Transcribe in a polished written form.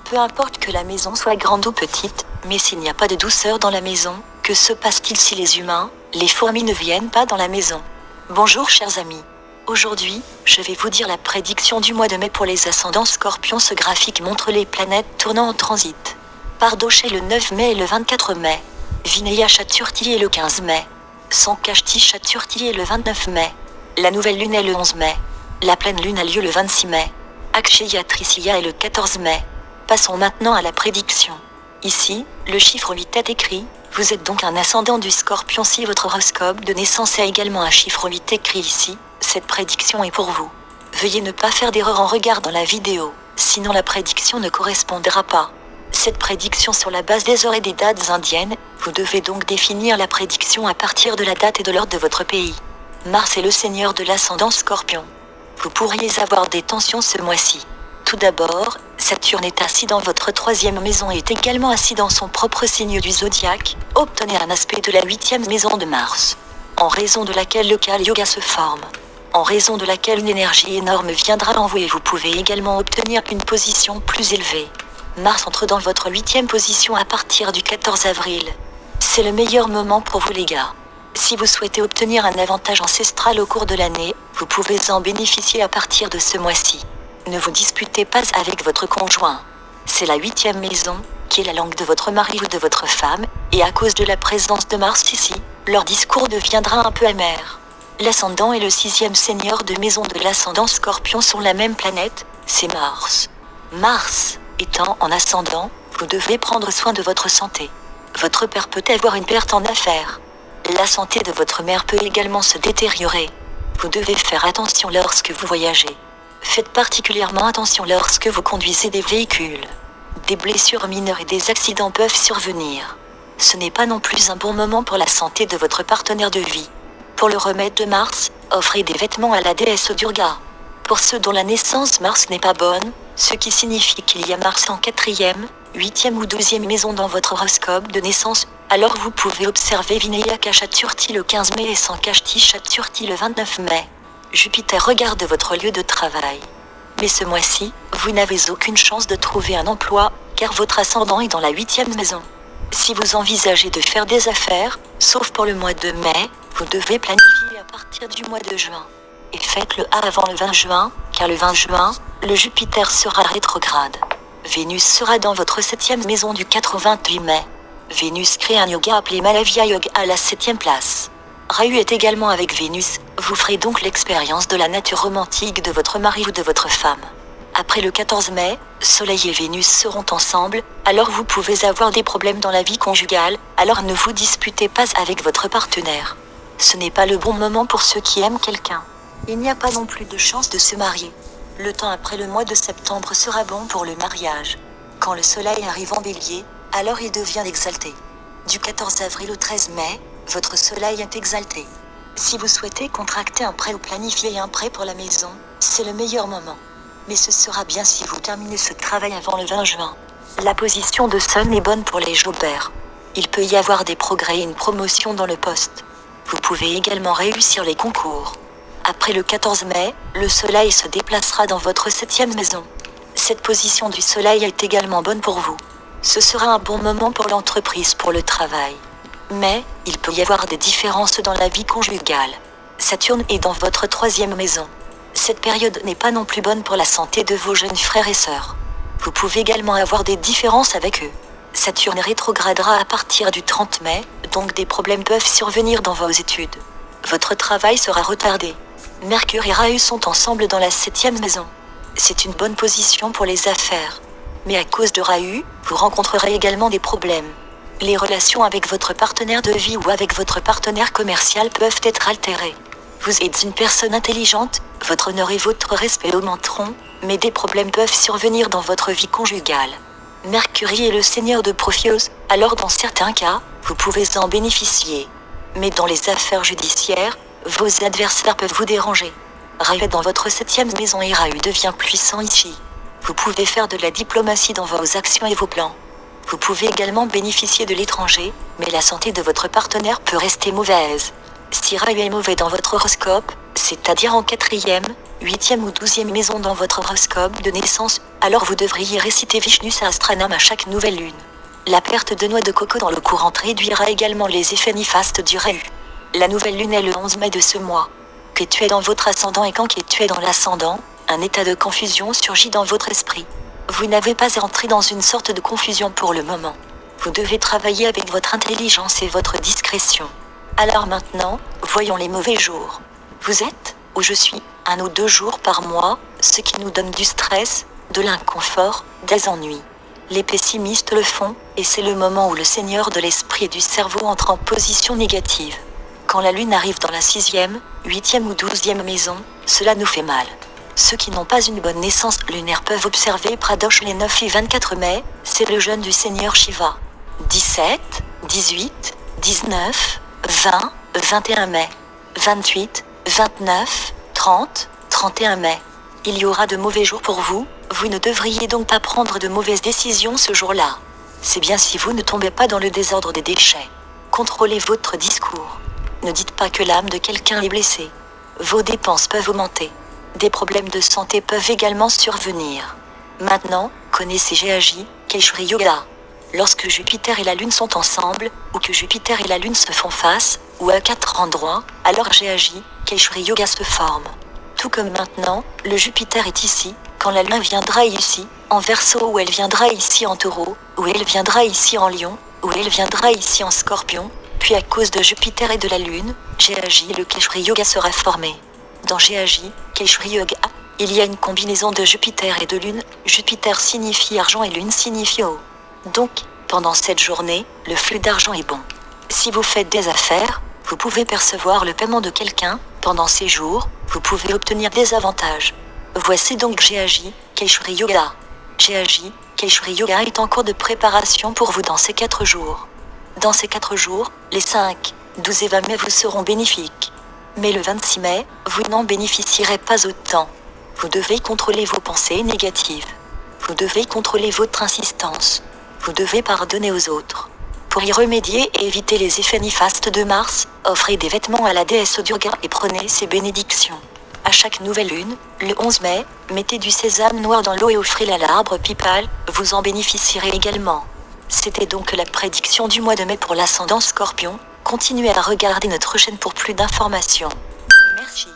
Peu importe que la maison soit grande ou petite, mais s'il n'y a pas de douceur dans la maison, que se passe-t-il si les humains, les fourmis ne viennent pas dans la maison? Bonjour chers amis. Aujourd'hui, je vais vous dire la prédiction du mois de mai pour les ascendants Scorpions. Ce graphique montre les planètes tournant en transit. Pardoché le 9 mai et le 24 mai. Vinaya Chaturthi est le 15 mai. Sankashti Chaturthi est le 29 mai. La nouvelle lune est le 11 mai. La pleine lune a lieu le 26 mai. Akshaya Tritiya est le 14 mai. Passons maintenant à la prédiction. Ici, le chiffre 8 est écrit. Vous êtes donc un ascendant du Scorpion. Si votre horoscope de naissance a également un chiffre 8 écrit ici, cette prédiction est pour vous. Veuillez ne pas faire d'erreur en regardant la vidéo, sinon la prédiction ne correspondra pas. Cette prédiction sur la base des heures et des dates indiennes, vous devez donc définir la prédiction à partir de la date et de l'heure de votre pays. Mars est le seigneur de l'ascendant Scorpion. Vous pourriez avoir des tensions ce mois-ci. Tout d'abord, Saturne est assis dans votre 3e maison et est également assis dans son propre signe du zodiaque. Obtenez un aspect de la 8e maison de Mars, en raison de laquelle le Kali Yoga se forme, en raison de laquelle une énergie énorme viendra en vous et vous pouvez également obtenir une position plus élevée. Mars entre dans votre 8e position à partir du 14 avril. C'est le meilleur moment pour vous les gars. Si vous souhaitez obtenir un avantage ancestral au cours de l'année, vous pouvez en bénéficier à partir de ce mois-ci. Ne vous disputez pas avec votre conjoint. C'est la 8e maison, qui est la langue de votre mari ou de votre femme, et à cause de la présence de Mars ici, leur discours deviendra un peu amer. L'ascendant et le 6e seigneur de maison de l'ascendant Scorpion sont la même planète, c'est Mars. Mars étant en ascendant, vous devez prendre soin de votre santé. Votre père peut avoir une perte en affaires. La santé de votre mère peut également se détériorer. Vous devez faire attention lorsque vous voyagez. Faites particulièrement attention lorsque vous conduisez des véhicules. Des blessures mineures et des accidents peuvent survenir. Ce n'est pas non plus un bon moment pour la santé de votre partenaire de vie. Pour le remède de Mars, offrez des vêtements à la déesse Durga. Pour ceux dont la naissance Mars n'est pas bonne, ce qui signifie qu'il y a Mars en 4e, 8e ou 12e maison dans votre horoscope de naissance, alors vous pouvez observer Vinayaka Chaturthi le 15 mai et Sankashti Chaturthi le 29 mai. Jupiter regarde votre lieu de travail. Mais ce mois-ci, vous n'avez aucune chance de trouver un emploi, car votre ascendant est dans la 8e maison. Si vous envisagez de faire des affaires, sauf pour le mois de mai, vous devez planifier à partir du mois de juin. Et faites-le avant le 20 juin, car le 20 juin, le Jupiter sera rétrograde. Vénus sera dans votre 7e maison du 4 au 28 mai. Vénus crée un yoga appelé Malavya Yoga à la 7e place. Rahu est également avec Vénus, vous ferez donc l'expérience de la nature romantique de votre mari ou de votre femme. Après le 14 mai, Soleil et Vénus seront ensemble, alors vous pouvez avoir des problèmes dans la vie conjugale, alors ne vous disputez pas avec votre partenaire. Ce n'est pas le bon moment pour ceux qui aiment quelqu'un. Il n'y a pas non plus de chance de se marier. Le temps après le mois de septembre sera bon pour le mariage. Quand le Soleil arrive en Bélier, alors il devient exalté. Du 14 avril au 13 mai, votre Soleil est exalté. Si vous souhaitez contracter un prêt ou planifier un prêt pour la maison, c'est le meilleur moment. Mais ce sera bien si vous terminez ce travail avant le 20 juin. La position de Sun est bonne pour les Joubert. Il peut y avoir des progrès et une promotion dans le poste. Vous pouvez également réussir les concours. Après le 14 mai, le Soleil se déplacera dans votre 7e maison. Cette position du Soleil est également bonne pour vous. Ce sera un bon moment pour l'entreprise pour le travail. Mais, il peut y avoir des différences dans la vie conjugale. Saturne est dans votre 3e maison. Cette période n'est pas non plus bonne pour la santé de vos jeunes frères et sœurs. Vous pouvez également avoir des différences avec eux. Saturne rétrogradera à partir du 30 mai, donc des problèmes peuvent survenir dans vos études. Votre travail sera retardé. Mercure et Rahu sont ensemble dans la 7e maison. C'est une bonne position pour les affaires. Mais à cause de Rahu, vous rencontrerez également des problèmes. Les relations avec votre partenaire de vie ou avec votre partenaire commercial peuvent être altérées. Vous êtes une personne intelligente, votre honneur et votre respect augmenteront, mais des problèmes peuvent survenir dans votre vie conjugale. Mercury est le seigneur de Prophéos, alors dans certains cas, vous pouvez en bénéficier. Mais dans les affaires judiciaires, vos adversaires peuvent vous déranger. Rahu est dans votre 7e maison et Rahu devient puissant ici. Vous pouvez faire de la diplomatie dans vos actions et vos plans. Vous pouvez également bénéficier de l'étranger, mais la santé de votre partenaire peut rester mauvaise. Si Rahu est mauvais dans votre horoscope, c'est-à-dire en 4e, 8e ou 12e maison dans votre horoscope de naissance, alors vous devriez réciter Vishnu Sahasranam à chaque nouvelle lune. La perte de noix de coco dans le courant réduira également les effets néfastes du Rahu. La nouvelle lune est le 11 mai de ce mois. Que tu es dans votre ascendant et quand que tu es dans l'ascendant, un état de confusion surgit dans votre esprit. Vous n'avez pas entré dans une sorte de confusion pour le moment. Vous devez travailler avec votre intelligence et votre discrétion. Alors maintenant, voyons les mauvais jours. Vous êtes, où je suis, 1 ou 2 jours par mois, ce qui nous donne du stress, de l'inconfort, des ennuis. Les pessimistes le font, et c'est le moment où le seigneur de l'esprit et du cerveau entre en position négative. Quand la lune arrive dans la 6e, 8e ou 12e maison, cela nous fait mal. Ceux qui n'ont pas une bonne naissance lunaire peuvent observer Pradosh les 9 et 24 mai, c'est le jeûne du seigneur Shiva. 17, 18, 19, 20, 21 mai. 28, 29, 30, 31 mai. Il y aura de mauvais jours pour vous, vous ne devriez donc pas prendre de mauvaises décisions ce jour-là. C'est bien si vous ne tombez pas dans le désordre des déchets. Contrôlez votre discours. Ne dites pas que l'âme de quelqu'un est blessée. Vos dépenses peuvent augmenter. Des problèmes de santé peuvent également survenir. Maintenant, connaissez Gehaji, Keshri Yoga. Lorsque Jupiter et la Lune sont ensemble, ou que Jupiter et la Lune se font face, ou à 4 endroits, alors Gehaji, Keshri Yoga se forme. Tout comme maintenant, le Jupiter est ici, quand la Lune viendra ici, en Verseau ou elle viendra ici en Taureau, ou elle viendra ici en Lion, ou elle viendra ici en Scorpion, puis à cause de Jupiter et de la Lune, Gehaji et le Keshri Yoga sera formé. Dans Gehaji, Keshri Yoga, il y a une combinaison de Jupiter et de Lune, Jupiter signifie argent et Lune signifie eau. Donc, pendant cette journée, le flux d'argent est bon. Si vous faites des affaires, vous pouvez percevoir le paiement de quelqu'un, pendant ces jours, vous pouvez obtenir des avantages. Voici donc Gehaji, Keshri Yoga. Gehaji, Keshri Yoga est en cours de préparation pour vous dans ces 4 jours. Dans ces 4 jours, les 5, 12 et 20 mai vous seront bénéfiques. Mais le 26 mai, vous n'en bénéficierez pas autant. Vous devez contrôler vos pensées négatives. Vous devez contrôler votre insistance. Vous devez pardonner aux autres. Pour y remédier et éviter les effets néfastes de Mars, offrez des vêtements à la déesse Durga et prenez ses bénédictions. À chaque nouvelle lune, le 11 mai, mettez du sésame noir dans l'eau et offrez-la à l'arbre Pipal, vous en bénéficierez également. C'était donc la prédiction du mois de mai pour l'ascendant Scorpion. Continuez à regarder notre chaîne pour plus d'informations. Merci.